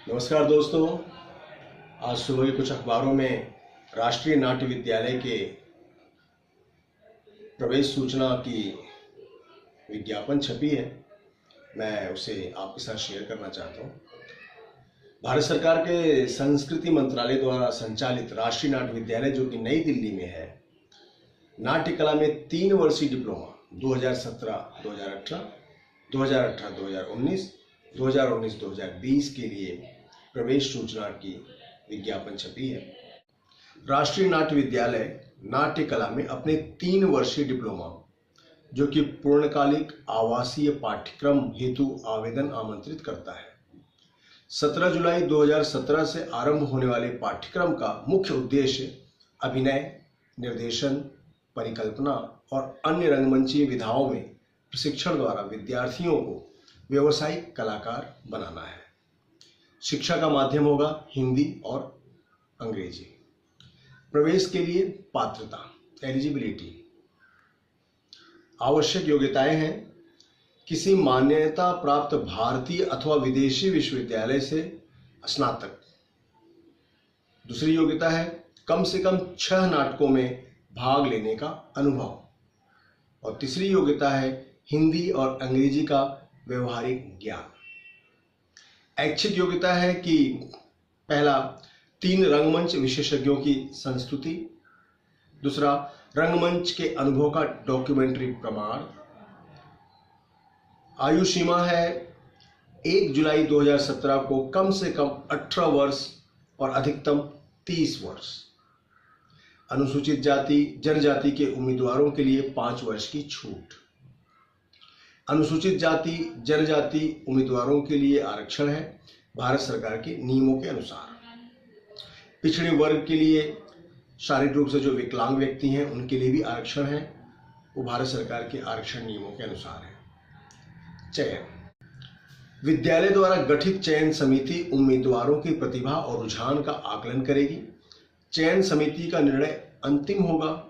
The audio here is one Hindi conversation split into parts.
नमस्कार दोस्तों। आज सुबह के कुछ अखबारों में राष्ट्रीय नाट्य विद्यालय के प्रवेश सूचना की विज्ञापन छपी है। मैं उसे आपके साथ शेयर करना चाहता हूँ। भारत सरकार के संस्कृति मंत्रालय द्वारा संचालित राष्ट्रीय नाट्य विद्यालय, जो कि नई दिल्ली में है, नाट्य कला में 3 वर्षीय डिप्लोमा 2017-2018, 2018-2019, 2019-2020 के लिए प्रवेश सूचना की विज्ञापन छपी है। राष्ट्रीय नाट्य विद्यालय नाट्य कला में अपने 3 वर्षीय डिप्लोमा, जो कि पूर्णकालिक आवासीय पाठ्यक्रम हेतु आवेदन आमंत्रित करता है। 17 जुलाई 2017 से आरंभ होने वाले पाठ्यक्रम का मुख्य उद्देश्य अभिनय, निर्देशन, परिकल्पना और अन्य रंगमंचीय विधाओं में प्रशिक्षण द्वारा विद्यार्थियों को व्यावसायिक कलाकार बनाना है। शिक्षा का माध्यम होगा हिंदी और अंग्रेजी। प्रवेश के लिए पात्रता, एलिजिबिलिटी, आवश्यक योग्यताएं हैं: किसी मान्यता प्राप्त भारतीय अथवा विदेशी विश्वविद्यालय से स्नातक। दूसरी योग्यता है कम से कम 6 नाटकों में भाग लेने का अनुभव। और तीसरी योग्यता है हिंदी और अंग्रेजी का व्यवहारिक ज्ञान। ऐच्छिक योग्यता है कि पहला, 3 रंगमंच विशेषज्ञों की संस्तुति। दूसरा, रंगमंच के अनुभव का डॉक्यूमेंट्री प्रमाण। आयु सीमा है 1 जुलाई 2017 को कम से कम 18 वर्ष और अधिकतम 30 वर्ष। अनुसूचित जाति जनजाति के उम्मीदवारों के लिए 5 वर्ष की छूट। अनुसूचित जाति जनजाति उम्मीदवारों के लिए आरक्षण है भारत सरकार के नियमों के अनुसार। पिछड़े वर्ग के लिए, शारीरिक रूप से जो विकलांग व्यक्ति हैं, उनके लिए भी आरक्षण है, वो भारत सरकार के आरक्षण नियमों के अनुसार है। चयन: विद्यालय द्वारा गठित चयन समिति उम्मीदवारों की प्रतिभा और रुझान का आकलन करेगी। चयन समिति का निर्णय अंतिम होगा।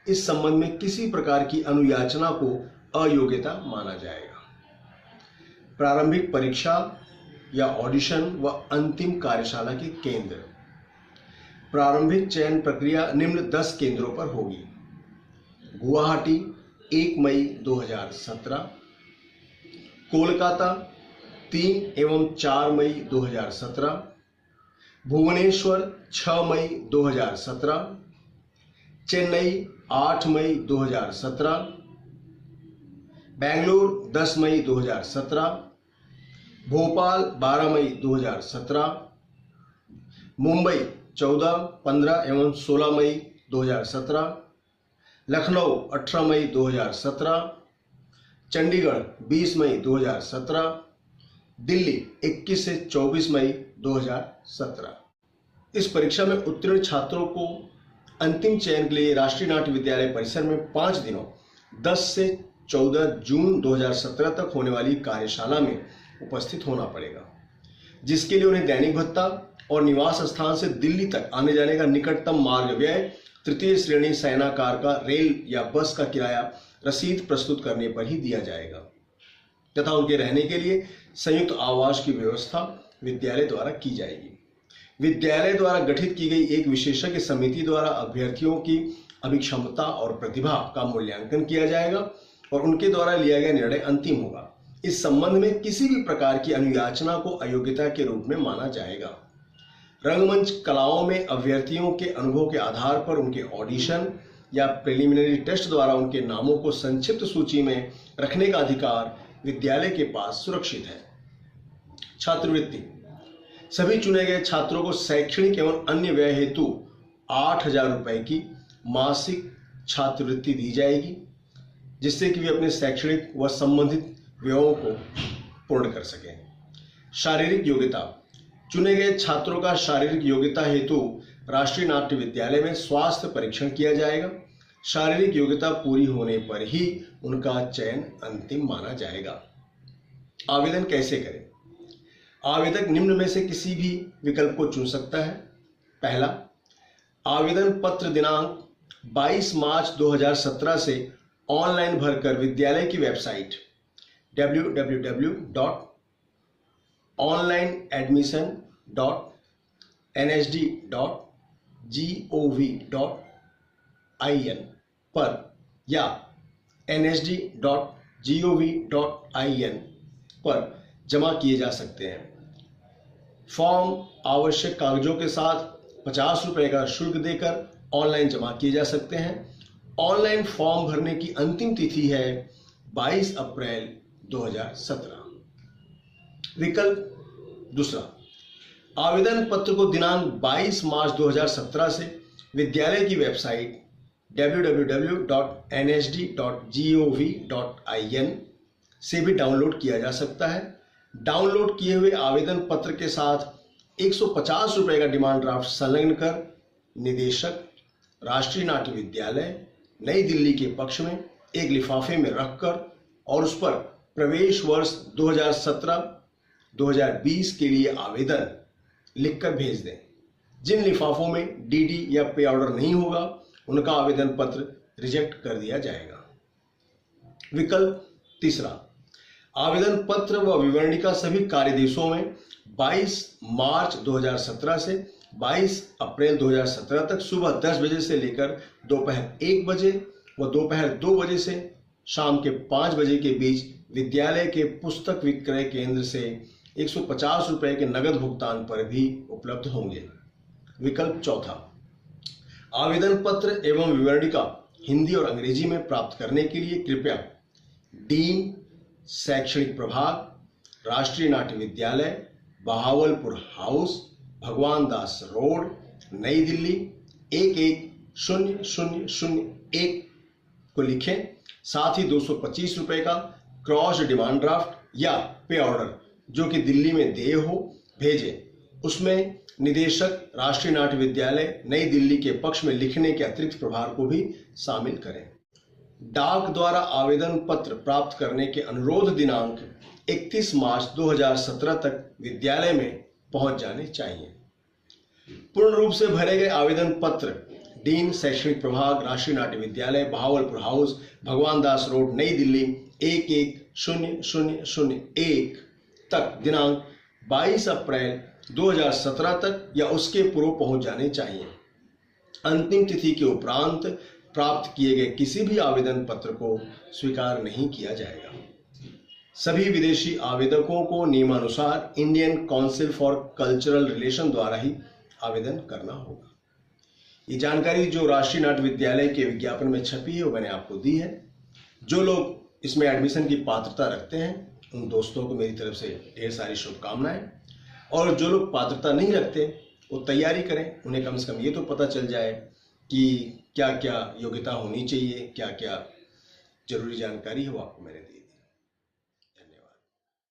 इस संबंध में किसी प्रकार की अनुयाचना को अयोग्यता माना जाएगा। प्रारंभिक परीक्षा या ऑडिशन व अंतिम कार्यशाला के केंद्र: प्रारंभिक चयन प्रक्रिया निम्न 10 केंद्रों पर होगी। गुवाहाटी 1 मई 2017, कोलकाता 3 एवं 4 मई 2017, भुवनेश्वर 6 मई 2017, चेन्नई 8 मई 2017, बेंगलुरु 10 मई 2017, भोपाल 12 मई 2017, मुंबई 14, 15 एवं 16 मई 2017, लखनऊ 18 मई 2017, चंडीगढ़ 20 मई 2017, दिल्ली 21 से 24 मई 2017। इस परीक्षा में उत्तीर्ण छात्रों को अंतिम चयन के लिए राष्ट्रीय नाट्य विद्यालय परिसर में 5 दिनों 10 से 14 जून 2017 तक होने वाली कार्यशाला में उपस्थित होना पड़ेगा, जिसके लिए उन्हें दैनिक भत्ता और निवास स्थान से दिल्ली तक आने जाने का निकटतम मार्ग व्यय, 3य श्रेणी सेनाकार का रेल या बस का किराया रसीद प्रस्तुत करने पर ही दिया जाएगा तथा उनके रहने के लिए संयुक्त आवास की व्यवस्था विद्यालय द्वारा की जाएगी। विद्यालय द्वारा गठित की गई एक विशेषज्ञ समिति द्वारा अभ्यर्थियों की अभिक्षमता और प्रतिभा का मूल्यांकन किया जाएगा और उनके द्वारा लिया गया निर्णय अंतिम होगा। इस संबंध में किसी भी प्रकार की अनुयाचना को अयोग्यता के रूप में माना जाएगा। रंगमंच कलाओं में अभ्यर्थियों के अनुभव के आधार पर उनके ऑडिशन या प्रिलिमिनरी टेस्ट द्वारा उनके नामों को संक्षिप्त सूची में रखने का अधिकार विद्यालय के पास सुरक्षित है। छात्रवृत्ति: सभी चुने गए छात्रों को शैक्षणिक एवं अन्य व्यय हेतु 8,000 रुपए की मासिक छात्रवृत्ति दी जाएगी, जिससे कि वे अपने शैक्षणिक व संबंधित व्ययों को पूर्ण कर सकें। शारीरिक योग्यता: चुने गए छात्रों का शारीरिक योग्यता हेतु राष्ट्रीय नाट्य विद्यालय में स्वास्थ्य परीक्षण किया जाएगा। शारीरिक योग्यता पूरी होने पर ही उनका चयन अंतिम माना जाएगा। आवेदन कैसे करें? आवेदक निम्न में से किसी भी विकल्प को चुन सकता है। पहला, आवेदन पत्र दिनांक 22 मार्च 2017 से ऑनलाइन भरकर विद्यालय की वेबसाइट www.onlineadmission nhd.nsd.gov.in पर या nsd.gov.in पर जमा किए जा सकते हैं। फॉर्म आवश्यक कागजों के साथ 50 रुपए का शुल्क देकर ऑनलाइन जमा किए जा सकते हैं। ऑनलाइन फॉर्म भरने की अंतिम तिथि है 22 अप्रैल 2017। विकल्प दूसरा, आवेदन पत्र को दिनांक 22 मार्च 2017 से विद्यालय की वेबसाइट www.nsd.gov.in से भी डाउनलोड किया जा सकता है। डाउनलोड किए हुए आवेदन पत्र के साथ 150 रुपए का डिमांड ड्राफ्ट संलग्न कर निदेशक राष्ट्रीय नाट्य विद्यालय नई दिल्ली के पक्ष में एक लिफाफे में रखकर और उस पर प्रवेश वर्ष 2017-2020 के लिए आवेदन लिखकर भेज दें। जिन लिफाफों में डीडी या पे ऑर्डर नहीं होगा उनका आवेदन पत्र रिजेक्ट कर दिया जाएगा। विकल्प तीसरा, आवेदन पत्र व विवरणिका सभी कार्यदिवसों में 22 मार्च 2017 से 22 अप्रैल 2017 तक सुबह 10 बजे से लेकर दोपहर 1 बजे व दोपहर 2 बजे से शाम के 5 बजे के बीच विद्यालय के पुस्तक विक्रय केंद्र से 150 रुपए के नगद भुगतान पर भी उपलब्ध होंगे। विकल्प चौथा, आवेदन पत्र एवं विवरणिका हिंदी और अंग्रेजी में प्राप्त करने के लिए कृपया डीन शैक्षणिक प्रभाग, राष्ट्रीय नाट्य विद्यालय, बहावलपुर हाउस, भगवान दास रोड, नई दिल्ली 110001 को लिखें। साथ ही 225 रुपए का क्रॉस डिमांड ड्राफ्ट या पे ऑर्डर जो कि दिल्ली में देय हो भेजें। उसमें निदेशक राष्ट्रीय नाट्य विद्यालय नई दिल्ली के पक्ष में लिखने के अतिरिक्त प्रभार को भी शामिल करें। डाक द्वारा आवेदन पत्र प्राप्त करने के अनुरोध दिनांक 31 मार्च 2017 तक विद्यालय में पहुंच जाने चाहिए। पूर्ण रूप से भरे गए आवेदन पत्र डीन शैक्षणिक प्रभाग, राष्ट्रीय नाट्य विद्यालय, बहावलपुर हाउस, भगवान दास रोड, नई दिल्ली 110001 तक दिनांक 22 अप्रैल 2017 तक या उसके पूर्व पहुंच जाने चाहिए। अंतिम तिथि के उपरांत प्राप्त किए गए किसी भी आवेदन पत्र को स्वीकार नहीं किया जाएगा। सभी विदेशी आवेदकों को नियमानुसार Indian council for cultural relation द्वारा ही आवेदन करना होगा। ये जानकारी जो राष्ट्रीय नाट्य विद्यालय के विज्ञापन में छपी है वो मैंने आपको दी है। जो लोग इसमें एडमिशन की पात्रता रखते हैं उन दोस्तों को मेरी तरफ से ढेर सारी शुभकामनाएं, और जो लोग पात्रता नहीं रखते वो तैयारी करें। उन्हें कम से कम ये तो पता चल जाए कि क्या क्या योग्यता होनी चाहिए, क्या क्या जरूरी जानकारी है वो आपको मैंने दी।